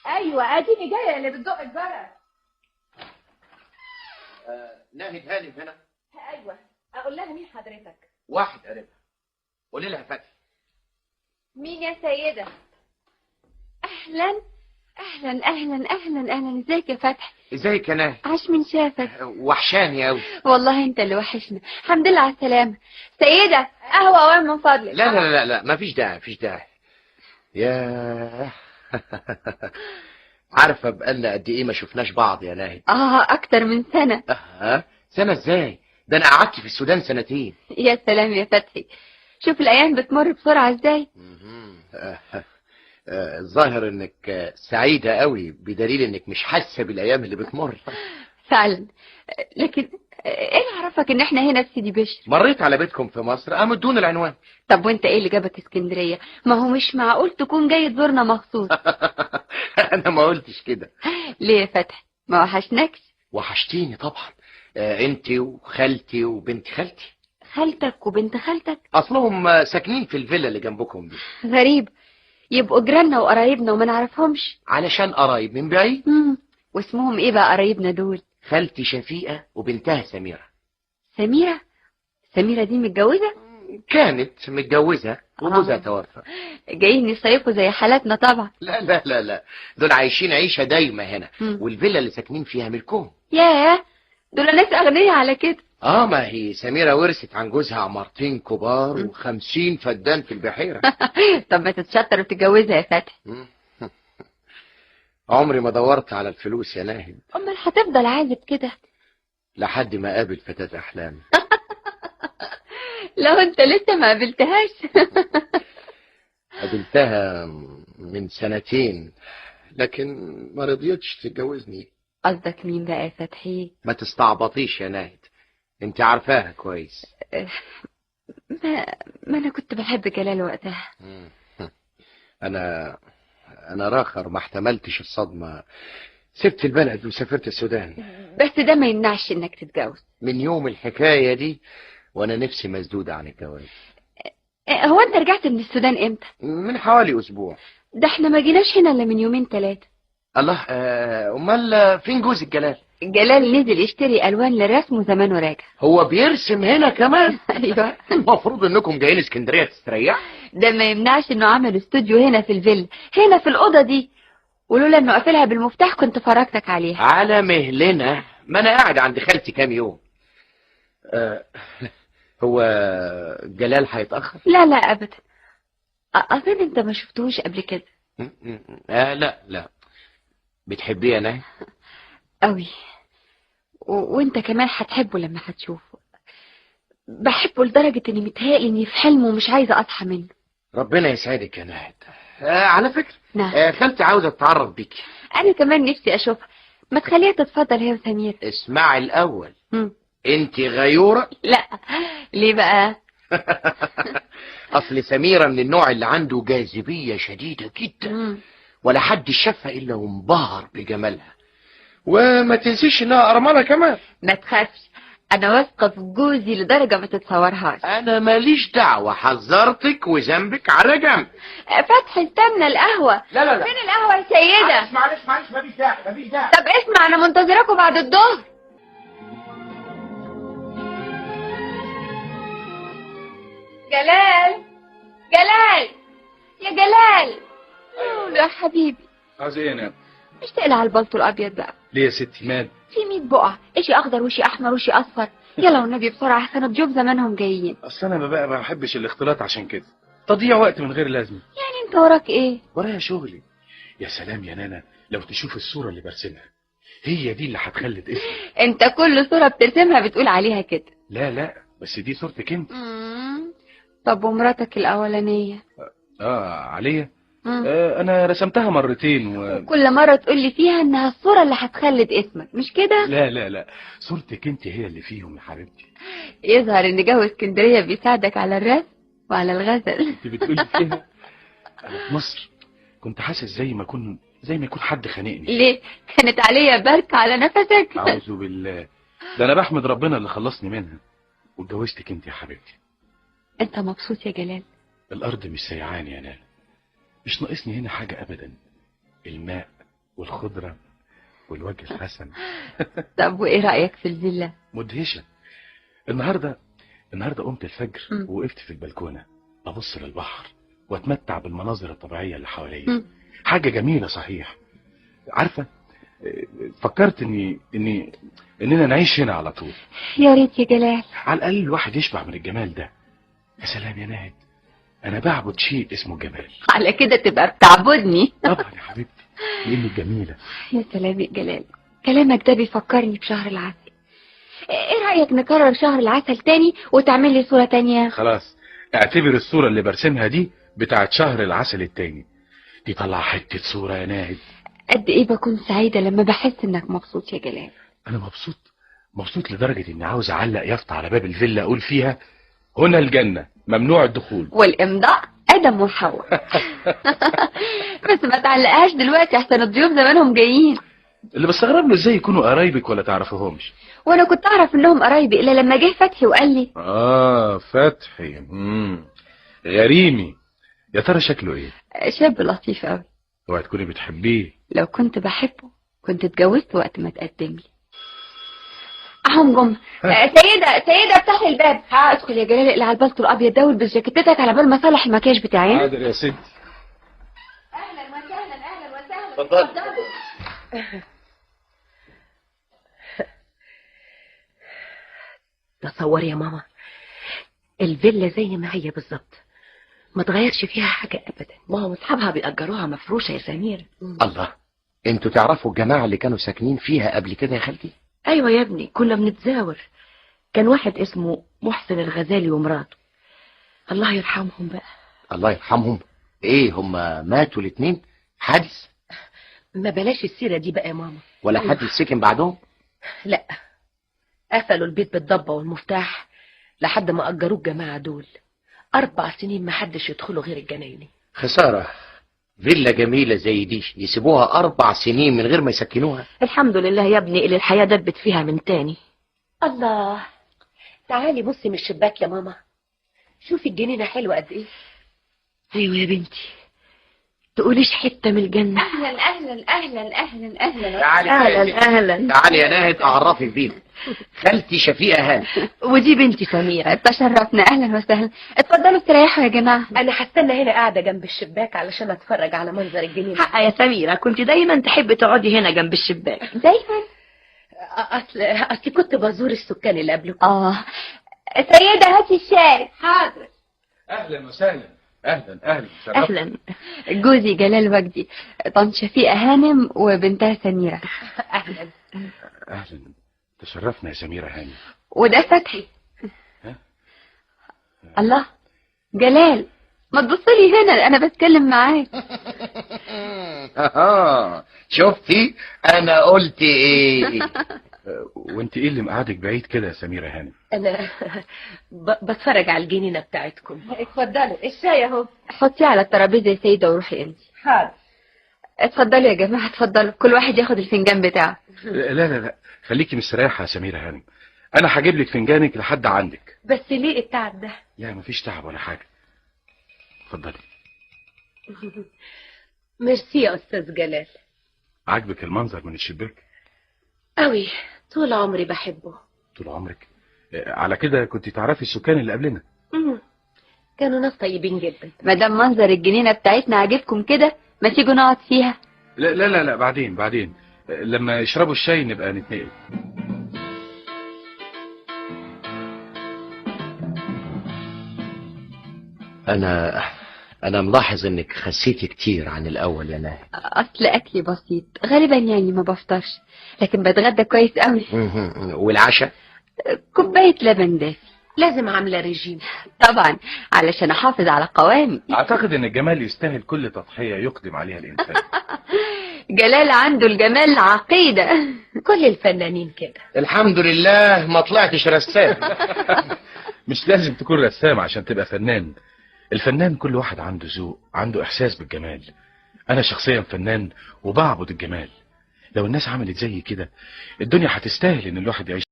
ايوه اديني جايه اللي بتدق الجرس. ناهد هانم هنا؟ ايوه، اقول لها مين حضرتك؟ واحد قريبها. قولي لها فتحي. مين يا سيده؟ اهلا اهلا اهلا اهلا اهلا، ازيك يا فتحي؟ ازيك يا ناهد؟ عاش من شافك. وحشاني قوي. والله انت اللي وحشنا، الحمد لله على السلامه. سيده قهوه اوان من فضلك. لا لا لا لا، مفيش داعي مفيش داعي. يا عارفه بقالنا قد ايه ما شفناش بعض يا ناهد؟ اكتر من سنه. سنه ازاي؟ ده انا قعدت في السودان سنتين. يا سلام يا فتحي، شوف الايام بتمر بسرعه ازاي. الظاهر انك سعيده قوي، بدليل انك مش حاسه بالايام اللي بتمر. فعلا، لكن ايه اللي عرفك ان احنا هنا في سيدي بشر؟ مريت على بيتكم في مصر، قاموا ادونا العنوان. طب وانت ايه اللي جابك اسكندريه؟ ما هو مش معقول تكون جاي تزورنا مخصوص. انا ما قلتش كده. ليه يا فتحي، ما وحشناكش؟ وحشتيني طبعا. انت وخالتي وبنت خالتي. خالتك وبنت خالتك؟ اصلهم ساكنين في الفيلا اللي جنبكم دي. غريب، يبقوا جيراننا وقرايبنا وما نعرفهمش. علشان قرايب من بعيد. واسمهم ايه بقى قرايبنا دول؟ خالتي شفيقة وبنتها سميرة. سميرة؟ سميرة دي متجوزة؟ كانت متجوزة وجوزها توفى. جايين يصيفوا زي حالاتنا طبعا. لا لا لا لا، دول عايشين عيشة دايمة هنا. والفيلا اللي ساكنين فيها ملكهم. ياه، دول ناس أغنياء على كده. ما هي سميرة ورثت عن جوزها عمارتين كبار و50 فدان في البحيرة. طب ما تتشطر وتتجوزها يا فتحي. عمري ما دورت على الفلوس يا ناهد. امال هتفضل عازب كده لحد ما قابل فتاة احلامي. لو انت لسه ما قابلتهاش. قابلتها من سنتين، لكن ما رضيتش تتجوزني. قصدك مين بقى يا فتحي؟ ما تستعبطيش يا ناهد، انت عارفاها كويس. ما انا كنت بحب جلال وقتها. انا راخر ما احتملتش الصدمة، سبت البلد وسافرت السودان. بس ده ما يمنعش انك تتجوز. من يوم الحكاية دي وانا نفسي مسدودة عن الجواز. هو انت رجعت من السودان امتى؟ من حوالي اسبوع. ده احنا ما جيناش هنا الا من يومين 3. الله، امال فين جوزك جلال؟ جلال نزل يشتري الوان للرسم وزمان وراجع. هو بيرسم هنا كمان؟ ايوه. المفروض انكم جايين اسكندريه تستريح. ده ما يمنعش انه عمل استوديو هنا في الفيلا، هنا في الاوضه دي، ولولا انه قافلها بالمفتاح كنت فرجتك عليها. على مهلنا، ما انا قاعد عند خالتي كام يوم. هو جلال هيتاخر؟ لا لا ابدا، اظن انت ما شفتوش قبل كده. لا لا. بتحبيه انا قوي، وانت كمان هتحبه لما هتشوفه. بحبه لدرجة اني متهيألي اني في حلم ومش عايزة اصحى منه. ربنا يسعدك يا ناهد. على فكرة، نعم. خالتي عاوزة تتعرف بيكي. انا كمان نفسي اشوفها، ما تخليها تتفضل هي وسمير. اسمعي الاول. انت غيورة؟ لا. ليه بقى؟ اصل سميرة من النوع اللي عنده جاذبية شديدة جدا. ولا حد شافها الا وانبهر بجمالها. وما تنسيش انها ارملة كمان. ما تخافش، انا واثقة في جوزي لدرجة ما تتصورهاش. انا ماليش دعوة، حذرتك وذنبك على جنب. فتحي استنى القهوة. لا لا لا، فين القهوة يا سيدة؟ معلش مفيش داعي مفيش داعي. طب اسمع، انا منتظراكم بعد الظهر. جلال، جلال يا جلال. يا حبيبي. عاوز ايه يا نعم؟ مش تقلع على البلطو الابيض بقى؟ ليه يا ستي مال؟ في 100 بقعة، اشي اخضر وشي احمر وشي اصفر. يلا والنبي بسرعة احسن الضيوف زمانهم جايين. اصل انا بقى ما بحبش الاختلاط، عشان كده تضييع وقت من غير لازمه. يعني انت وراك ايه؟ ورايا شغلي. يا سلام يا نانا، لو تشوف الصورة اللي برسمها، هي دي اللي هتخلد اسمي. انت كل صورة بترسمها بتقول عليها كده. لا لا، بس دي صورتك انت. طب ومراتك الاولانية؟ عليا. انا رسمتها مرتين وكل مرة تقول لي فيها انها الصورة اللي هتخلد اسمك، مش كده؟ لا لا لا، صورتك انت هي اللي فيهم يا حبيبتي. يظهر ان جو اسكندرية بيساعدك على الرسم وعلى الغزل. انت بتقولي فيها. انا في مصر كنت حاسس زي ما يكون حد خانقني. ليه؟ كانت عليا بركة على نفسك؟ اعوذ بالله، ده انا بحمد ربنا اللي خلصني منها واتجوزتك انت يا حبيبتي. انت مبسوط يا جلال؟ الارض مش سيعاني يا نانا، مش ناقصني هنا حاجة ابدا. الماء والخضرة والوجه الحسن. طب وايه رأيك في الفيلا؟ مدهشة. النهاردة قمت الفجر ووقفت في البلكونة أبص للبحر واتمتع بالمناظر الطبيعية اللي حواليا. حاجة جميلة صحيح. عارفة، فكرت اننا نعيش هنا على طول. يا ريت يا جلال. على الأقل الواحد يشبع من الجمال ده. يا سلام يا ناهد، أنا بعبد شيء اسمه الجمال. على كده تبقى بتعبدني. طبعا يا حبيبتي، لأنك جميلة. يا سلام يا جلال، كلامك ده بيفكرني بشهر العسل. ايه رأيك نكرر شهر العسل تاني وتعمل لي صورة تانية؟ خلاص، اعتبر الصورة اللي برسمها دي بتاعت شهر العسل التاني. دي طلع حتة صورة يا ناهد. قد ايه بكون سعيدة لما بحس انك مبسوط يا جلال. أنا مبسوط لدرجة إني عاوز أعلق يافطة على باب الفيلا أقول فيها: هنا الجنة، ممنوع الدخول. والامضاء ادم وحواء. بس ما تعلقهاش دلوقتي احسن الضيوف زمانهم جايين. اللي بستغرب له ازاي يكونوا قرايبك ولا تعرفوهمش. وانا كنت اعرف انهم قرايبي الا لما جه فتحي وقال لي. فتحي. غريمي. يا ترى شكله ايه؟ شاب لطيف قوي. اوعي تكوني بتحبيه. لو كنت بحبه كنت اتجوزت وقت ما تقدم لي. اهم جم. سيدة افتحي الباب. ادخل يا جلال، اقلع البلطو الابيض ده والبس جاكيتتك على بال ما اصلح المكياج بتاعي. حاضر يا ستي. اهلا وسهلا اهلا وسهلا. اتفضل. تصوري يا ماما، الفيلا زي ما هي بالظبط، ما تغيرش فيها حاجة ابدا. ما هو اصحابها بيأجروها مفروشة يا سمير. الله، انتوا تعرفوا الجماعة اللي كانوا ساكنين فيها قبل كده يا خالتي؟ ايوه يا ابني، كنا بنتزاور. كان واحد اسمه محسن الغزالي ومراته، الله يرحمهم بقى. الله يرحمهم. ايه، هم ماتوا الاتنين؟ حادث؟ ما بلاش السيرة دي بقى يا ماما. ولا حد سكن بعدهم؟ لا، قفلوا البيت بالضبة والمفتاح لحد ما أجروه الجماعة دول. 4 سنين ما حدش يدخله غير الجنايني. خسارة، فيلا جميلة زي دي يسيبوها 4 سنين من غير ما يسكنوها. الحمد لله يا ابني اللي الحياة دبت فيها من تاني. الله، تعالي بصي من الشباك يا ماما، شوفي الجنينة حلوة قد ايه. ايوه يا بنتي، تقوليش حتة من الجنة. اهلا اهلا اهلا اهلا اهلا. تعالي اهلا. تعالي يا ناهد اعرفك بيهم. خالتي شفيقة هانم. ودي بنتي سميرة. تشرفنا، اهلا وسهلا. اتفضلوا استريحوا يا جماعة. انا هستنى هنا قاعدة جنب الشباك علشان اتفرج على منظر الجنينة. حق يا سميرة، كنت دايما تحبي تقعدي هنا جنب الشباك. دايما؟ اصل كنت بزور السكان اللي قبلكم. سيدة هاتي الشاي. حاضر. اهلا وسهلا. اهلا. اهلا. جوزي جلال وجدي، طنط شفيقة هانم وبنتها سميرة. اهلا. تشرفنا يا سميرة هانم. وده فتحي. الله، جلال ما تبصلي هنا، انا بتكلم معاك. شفتي انا قلت ايه؟ وانت ايه اللي مقعدك بعيد كده يا سميرة هانم؟ انا بتفرج على الجنينة بتاعتكم. اتفضلوا الشاي اهو. حطيه على الترابيزة يا سيدة وروحي انت. حاضر. اتفضلوا يا جماعة، اتفضلوا، كل واحد ياخد الفنجان بتاعه. لا، خليكي مستريحة يا سميرة هانم. انا هجيب لك فنجانك لحد عندك. بس ليه التعب ده؟ لا، مفيش تعب ولا حاجة. اتفضلي. ميرسي يا استاذ جلال. عاجبك المنظر من الشباك؟ قوي، طول عمري بحبه. طول عمرك؟ على كده كنت تعرفي السكان اللي قبلنا؟ كانوا ناس طيبين جدا. ما دام منظر الجنينة بتاعتنا عاجبكم كده، ما تيجوا نقعد فيها. لا، بعدين لما يشربوا الشاي نبقى نتنقل. انا ملاحظ انك خسيتي كتير عن الاول يا ناهد. اصل اكلي بسيط غالبا، يعني ما بفطرش، لكن بتغدى كويس قوي. والعشاء؟ كوباية لبن دافي. لازم عاملة ريجيم طبعا علشان احافظ على قوامي. اعتقد ان الجمال يستاهل كل تضحية يقدم عليها الانسان. جلال عنده الجمال عقيدة. كل الفنانين كده. الحمد لله ما طلعتش رسام. مش لازم تكون رسام عشان تبقى فنان. الفنان كل واحد عنده ذوق، عنده احساس بالجمال. انا شخصيا فنان وبعبد الجمال. لو الناس عملت زي كده الدنيا هتستاهل ان الواحد يعيش.